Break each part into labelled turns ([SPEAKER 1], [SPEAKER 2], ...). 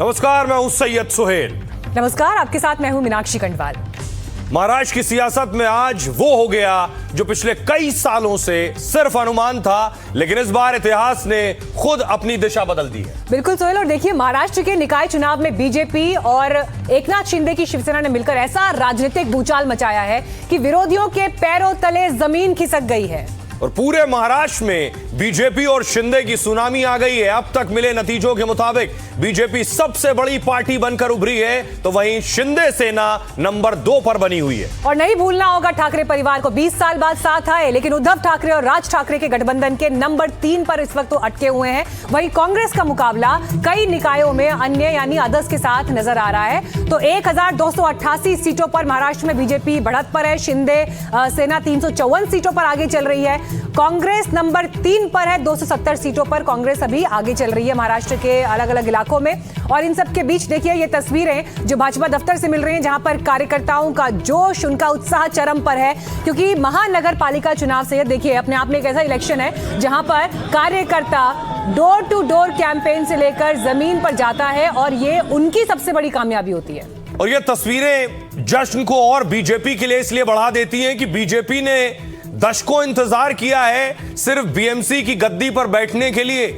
[SPEAKER 1] नमस्कार, मैं हूं सैयद सुहेल।
[SPEAKER 2] नमस्कार, आपके साथ मैं हूं मीनाक्षी खंडवाल।
[SPEAKER 1] महाराष्ट्र की सियासत में आज वो हो गया जो पिछले कई सालों से सिर्फ अनुमान था, लेकिन इस बार इतिहास ने खुद अपनी दिशा बदल दी है।
[SPEAKER 2] बिल्कुल सोहेल, और देखिए महाराष्ट्र के निकाय चुनाव में बीजेपी और एकनाथ शिंदे की शिवसेना ने मिलकर ऐसा राजनीतिक भूचाल मचाया है कि विरोधियों के पैरों तले जमीन खिसक गई है
[SPEAKER 1] और पूरे महाराष्ट्र में बीजेपी और शिंदे की सुनामी आ गई है। अब तक मिले नतीजों के मुताबिक बीजेपी सबसे बड़ी पार्टी बनकर उभरी है, तो वहीं शिंदे सेना नंबर 2 पर बनी हुई है।
[SPEAKER 2] और नहीं भूलना होगा ठाकरे परिवार को 20 साल बाद साथ आए, लेकिन उद्धव ठाकरे और राज ठाकरे के गठबंधन के नंबर 3 पर इस वक्त तो अटके हुए हैं। वहीं कांग्रेस का मुकाबला कई निकायों में अन्य यानी अदर्स के साथ नजर आ रहा है। तो 1288 सीटों पर महाराष्ट्र में बीजेपी बढ़त पर है। शिंदे सेना 354 सीटों पर आगे चल रही है। कांग्रेस नंबर 3 पर है, 270 सीटों पर कांग्रेस अभी आगे चल रही है महाराष्ट्र के अलग अलग इलाकों में। और इन सब के बीच देखिए ये तस्वीरें जो भाजपा दफ्तर से मिल रही हैं, जहां पर कार्यकर्ताओं का जोश, उनका उत्साह चरम पर है, क्योंकि महानगर पालिका चुनाव से देखिए अपने आप में एक ऐसा इलेक्शन है जहां पर कार्यकर्ता डोर टू डोर कैंपेन से लेकर जमीन पर जाता है और ये उनकी सबसे बड़ी कामयाबी होती है।
[SPEAKER 1] और ये तस्वीरें जश्न को और बीजेपी के लिए इसलिए बढ़ा देती हैं कि बीजेपी ने दशकों इंतजार किया है सिर्फ बीएमसी की गद्दी पर बैठने के लिए।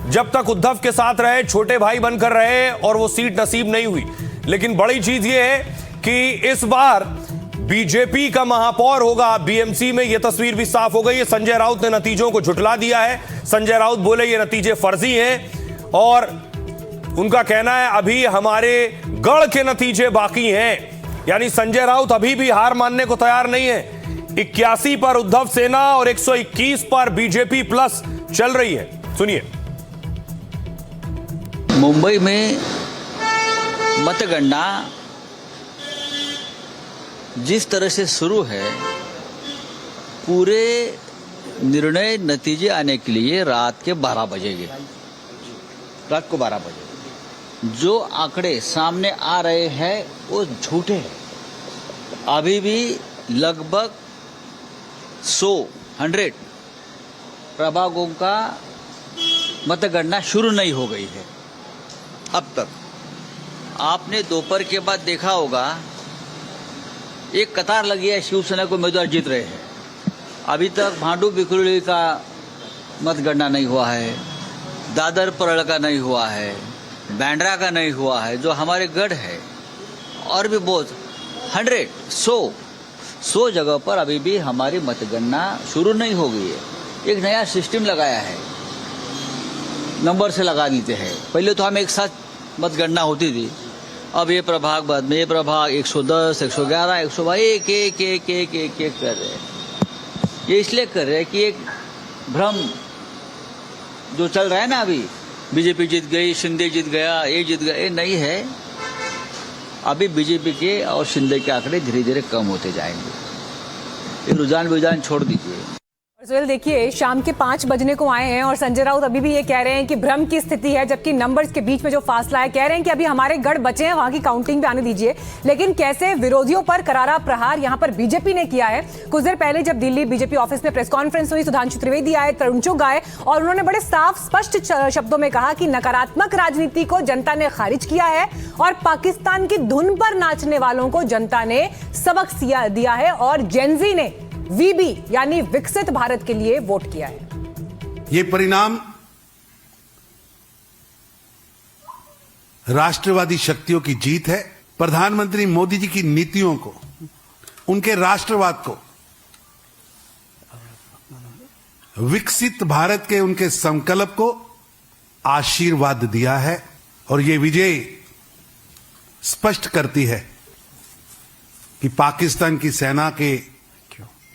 [SPEAKER 1] जब तक उद्धव के साथ रहे, छोटे भाई बनकर रहे और वो सीट नसीब नहीं हुई। लेकिन बड़ी चीज ये है कि इस बार बीजेपी का महापौर होगा बीएमसी में। ये तस्वीर भी साफ हो गई है। संजय राउत ने नतीजों को झुठला दिया है। संजय राउत बोले ये नतीजे फर्जी हैं और उनका कहना है अभी हमारे गढ़ के नतीजे बाकी हैं। यानी संजय राउत अभी भी हार मानने को तैयार नहीं है। 81 पर उद्धव सेना और 121 पर बीजेपी प्लस चल रही है। सुनिए।
[SPEAKER 3] मुंबई में मतगणना जिस तरह से शुरू है, पूरे निर्णय नतीजे आने के लिए रात के 12 बजेंगे। रात को 12 बजे जो आंकड़े सामने आ रहे हैं वो झूठे हैं। अभी भी लगभग 100 प्रभागों का मतगणना शुरू नहीं हो गई है अब तक। आपने दोपहर के बाद देखा होगा एक कतार लगी है, शिवसेना को उम्मीदवार जीत रहे हैं। अभी तक भांडू बिकुली का मतगणना नहीं हुआ है, दादर परळ का नहीं हुआ है, बैंड्रा का नहीं हुआ है, जो हमारे गढ़ है। और भी बहुत 100 जगह पर अभी भी हमारी मतगणना शुरू नहीं हो गई है। एक नया सिस्टम लगाया है, नंबर से लगा देते हैं। पहले तो हम एक साथ मतगणना होती थी, अब ये प्रभाग बाद में ये प्रभाग 110, 111, 122 एक कर रहे हैं। ये इसलिए कर रहे हैं कि एक भ्रम जो चल रहा है ना, अभी बीजेपी जीत गई, शिंदे जीत गया, ये जीत गया, ये नहीं है। अभी बीजेपी के और शिंदे के आंकड़े धीरे धीरे कम होते जाएंगे। ये रुझान छोड़ दीजिए।
[SPEAKER 2] सोहेल देखिए, शाम के 5 बजने को आए हैं और संजय राउत अभी भी ये कह रहे हैं कि भ्रम की स्थिति है, जबकि नंबर्स के बीच में जो फासला है, कह रहे हैं कि अभी हमारे गढ़ बचे हैं, वहां की काउंटिंग पे आने दीजिए। लेकिन कैसे विरोधियों पर करारा प्रहार यहां पर बीजेपी ने किया है। कुछ देर पहले जब दिल्ली बीजेपी ऑफिस में प्रेस कॉन्फ्रेंस हुई, सुधांशु त्रिवेदी आए, तरुण चुग आए और उन्होंने बड़े साफ स्पष्ट शब्दों में कहा कि नकारात्मक राजनीति को जनता ने खारिज किया है और पाकिस्तान की धुन पर नाचने वालों को जनता ने सबक दिया है और जेनजी ने वीबी यानी विकसित भारत के लिए वोट किया है।
[SPEAKER 4] ये परिणाम राष्ट्रवादी शक्तियों की जीत है। प्रधानमंत्री मोदी जी की नीतियों को, उनके राष्ट्रवाद को, विकसित भारत के उनके संकल्प को आशीर्वाद दिया है। और ये विजय स्पष्ट करती है कि पाकिस्तान की सेना के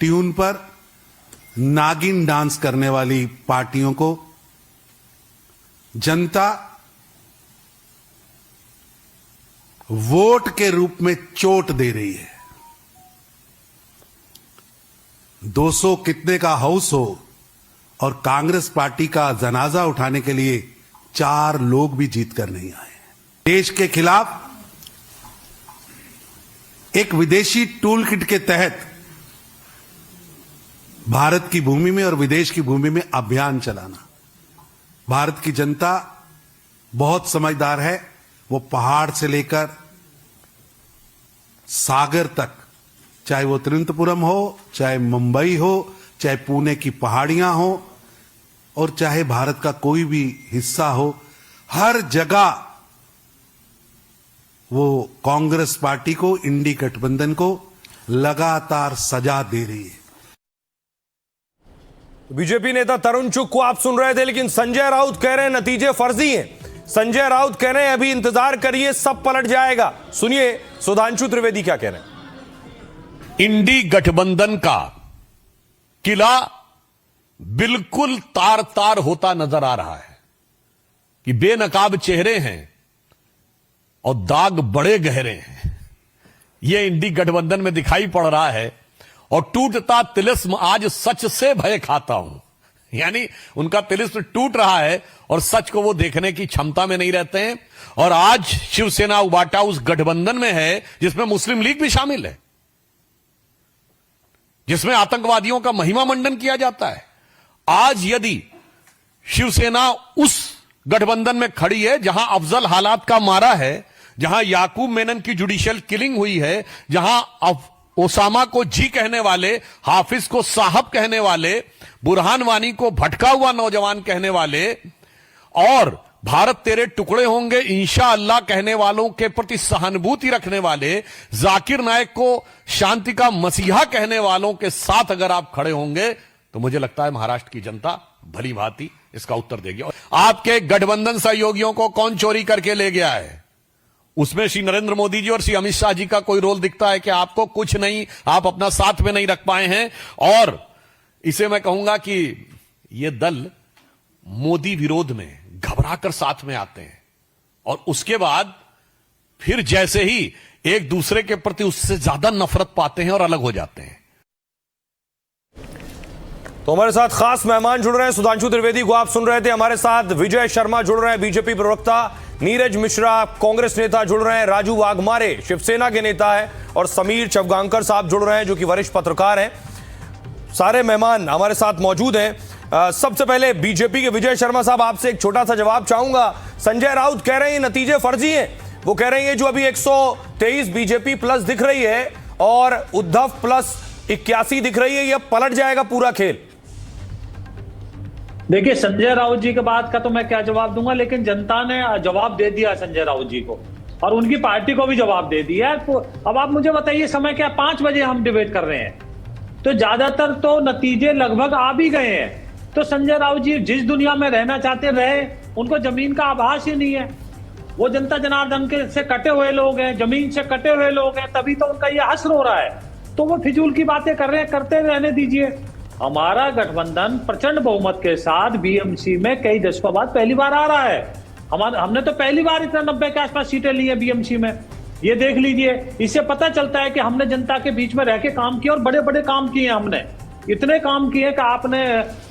[SPEAKER 4] ट्यून पर नागिन डांस करने वाली पार्टियों को जनता वोट के रूप में चोट दे रही है। 200 कितने का हाउस हो और कांग्रेस पार्टी का जनाजा उठाने के लिए 4 लोग भी जीत कर नहीं आए। देश के खिलाफ एक विदेशी टूल किट के तहत भारत की भूमि में और विदेश की भूमि में अभियान चलाना। भारत की जनता बहुत समझदार है वो पहाड़ से लेकर सागर तक, चाहे वो तिरुवनंतपुरम हो, चाहे मुंबई हो, चाहे पुणे की पहाड़ियां हो, और चाहे भारत का कोई भी हिस्सा हो, हर जगह वो कांग्रेस पार्टी को, इंडी गठबंधन को लगातार सजा दे रही है।
[SPEAKER 1] बीजेपी नेता तरुण चुग को आप सुन रहे थे, लेकिन संजय राउत कह रहे हैं नतीजे फर्जी हैं। संजय राउत कह रहे हैं अभी इंतजार करिए, सब पलट जाएगा। सुनिए सुधांशु त्रिवेदी क्या कह रहे हैं।
[SPEAKER 5] इंडी गठबंधन का किला बिल्कुल तार तार होता नजर आ रहा है कि बेनकाब चेहरे हैं और दाग बड़े गहरे हैं। यह इंडी गठबंधन में दिखाई पड़ रहा है। और टूटता तिलिस्म आज सच से भय खाता हूं, यानी उनका तिलिस्म टूट रहा है और सच को वो देखने की क्षमता में नहीं रहते हैं। और आज शिवसेना उबाटा उस गठबंधन में है जिसमें मुस्लिम लीग भी शामिल है, जिसमें आतंकवादियों का महिमा मंडन किया जाता है। आज यदि शिवसेना उस गठबंधन में खड़ी है जहां अफजल हालात का मारा है, जहां याकूब मेनन की जुडिशियल किलिंग हुई है, जहां ओसामा को जी कहने वाले, हाफिज को साहब कहने वाले, बुरहान वानी को भटका हुआ नौजवान कहने वाले, और भारत तेरे टुकड़े होंगे इंशाअल्लाह कहने वालों के प्रति सहानुभूति रखने वाले, जाकिर नायक को शांति का मसीहा कहने वालों के साथ अगर आप खड़े होंगे तो मुझे लगता है महाराष्ट्र की जनता भली भांति इसका उत्तर देगी। आपके गठबंधन सहयोगियों को कौन चोरी करके ले गया है, उसमें श्री नरेंद्र मोदी जी और श्री अमित शाह जी का कोई रोल दिखता है कि आपको कुछ नहीं, आप अपना साथ में नहीं रख पाए हैं। और इसे मैं कहूंगा कि ये दल मोदी विरोध में घबराकर साथ में आते हैं और उसके बाद फिर जैसे ही एक दूसरे के प्रति उससे ज्यादा नफरत पाते हैं और अलग हो जाते हैं।
[SPEAKER 1] तो हमारे साथ खास मेहमान जुड़ रहे हैं। सुधांशु त्रिवेदी को आप सुन रहे थे, हमारे साथ विजय शर्मा जुड़ रहे हैं, बीजेपी प्रवक्ता, नीरज मिश्रा कांग्रेस नेता जुड़ रहे हैं, राजू वाघमारे शिवसेना के नेता है, और समीर चवगांकर साहब जुड़ रहे हैं जो कि वरिष्ठ पत्रकार हैं। सारे मेहमान हमारे साथ मौजूद हैं। सबसे पहले बीजेपी के विजय शर्मा साहब, आपसे एक छोटा सा जवाब चाहूंगा। संजय राउत कह रहे हैं ये नतीजे फर्जी हैं, वो कह रहे हैं जो अभी 123 बीजेपी प्लस दिख रही है और उद्धव प्लस 81 दिख रही है, ये पलट जाएगा पूरा खेल।
[SPEAKER 6] देखिए, संजय राउत जी के बात का तो मैं क्या जवाब दूंगा, लेकिन जनता ने जवाब दे दिया संजय राउत जी को और उनकी पार्टी को भी जवाब दे दिया। अब आप मुझे बताइए समय क्या, 5 बजे हम डिबेट कर रहे हैं, तो ज्यादातर तो नतीजे लगभग आ भी गए हैं। तो संजय राउत जी जिस दुनिया में रहना चाहते रहे, उनको जमीन का आभास ही नहीं है। वो जनता जनार्दन के से कटे हुए लोग हैं, जमीन से कटे हुए लोग हैं, तभी तो उनका ये हश्र हो रहा है। तो वो फिजूल की बातें कर रहे हैं, करते रहने दीजिए। हमारा गठबंधन प्रचंड बहुमत के साथ बीएमसी में कई दशकों बाद पहली बार आ रहा है। हमने तो पहली बार इतना 90 के आसपास सीटें ली है बीएमसी में, ये देख लीजिए। इससे पता चलता है कि हमने जनता के बीच में रह के काम किया और बड़े बड़े काम किए। हमने इतने काम किए कि आपने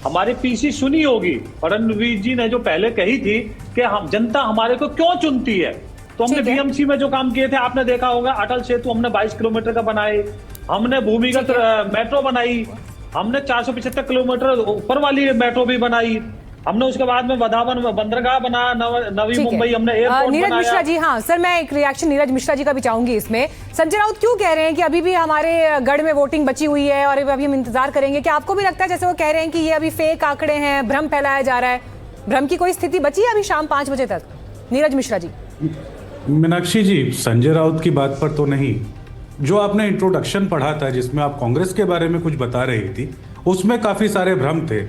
[SPEAKER 6] हमारी पीसी सुनी होगी, फडणवीस जी ने जो पहले कही थी कि हम जनता हमारे को क्यों चुनती है। तो हमने बीएमसी में जो काम किए थे आपने देखा होगा, अटल सेतु हमने 22 किलोमीटर का बनाए, हमने भूमिगत मेट्रो बनाई, हमने 475 किलोमीटर ऊपर वाली मेट्रो भी बनाई, हमने उसके बाद में वधावन बंदरगाह बनाया, नवी मुंबई हमने एयरपोर्ट बनाया।
[SPEAKER 2] नीरज मिश्रा जी, हाँ सर, मैं एक रिएक्शन नीरज मिश्रा जी का भी चाहूंगी इसमें। संजय राउत क्यों कह रहे हैं कि अभी भी हमारे गढ़ में वोटिंग बची हुई है और अभी हम इंतजार करेंगे? क्या आपको भी लगता है जैसे वो कह रहे हैं कि ये अभी फेक आंकड़े हैं, भ्रम फैलाया जा रहा है? भ्रम की कोई स्थिति बची है अभी शाम 5 बजे तक? नीरज मिश्रा जी।
[SPEAKER 7] मीनाक्षी जी, संजय राउत की बात पर तो नहीं, जो आपने इंट्रोडक्शन पढ़ा था जिसमें आप कांग्रेस के बारे में कुछ बता रही थी, उसमें काफी सारे भ्रम थे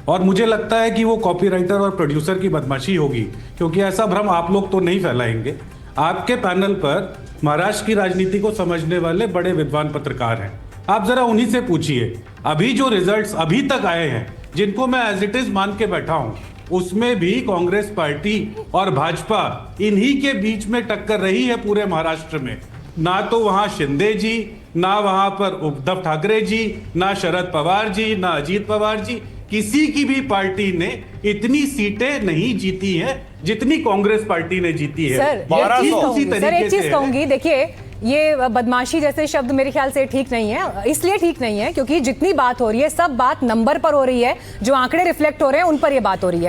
[SPEAKER 7] और मुझे लगता है कि वो कॉपीराइटर और प्रोड्यूसर की बदमाशी होगी, क्योंकि ऐसा भ्रम आप लोग तो नहीं फैलाएंगे। आपके पैनल पर महाराष्ट्र की राजनीति को समझने वाले बड़े विद्वान पत्रकार हैं, आप जरा उन्हीं से पूछिए। अभी जो रिजल्ट्स अभी तक आए हैं, जिनको मैं एज इट इज मान के बैठा हूं, उसमें भी कांग्रेस पार्टी और भाजपा इन्हीं के बीच में टक्कर रही है पूरे महाराष्ट्र में। ना तो वहां शिंदे जी, ना वहां पर उद्धव ठाकरे जी, ना शरद पवार जी, ना अजीत पवार जी, किसी की भी पार्टी ने इतनी सीटें नहीं जीती हैं जितनी कांग्रेस पार्टी ने जीती है।
[SPEAKER 2] सर एक चीज कहूंगी, देखिए ये बदमाशी जैसे शब्द मेरे ख्याल से ठीक नहीं है। इसलिए ठीक नहीं है क्योंकि जितनी बात हो रही है सब बात नंबर पर हो रही है, जो आंकड़े रिफ्लेक्ट हो रहे हैं उन पर ये बात हो रही है।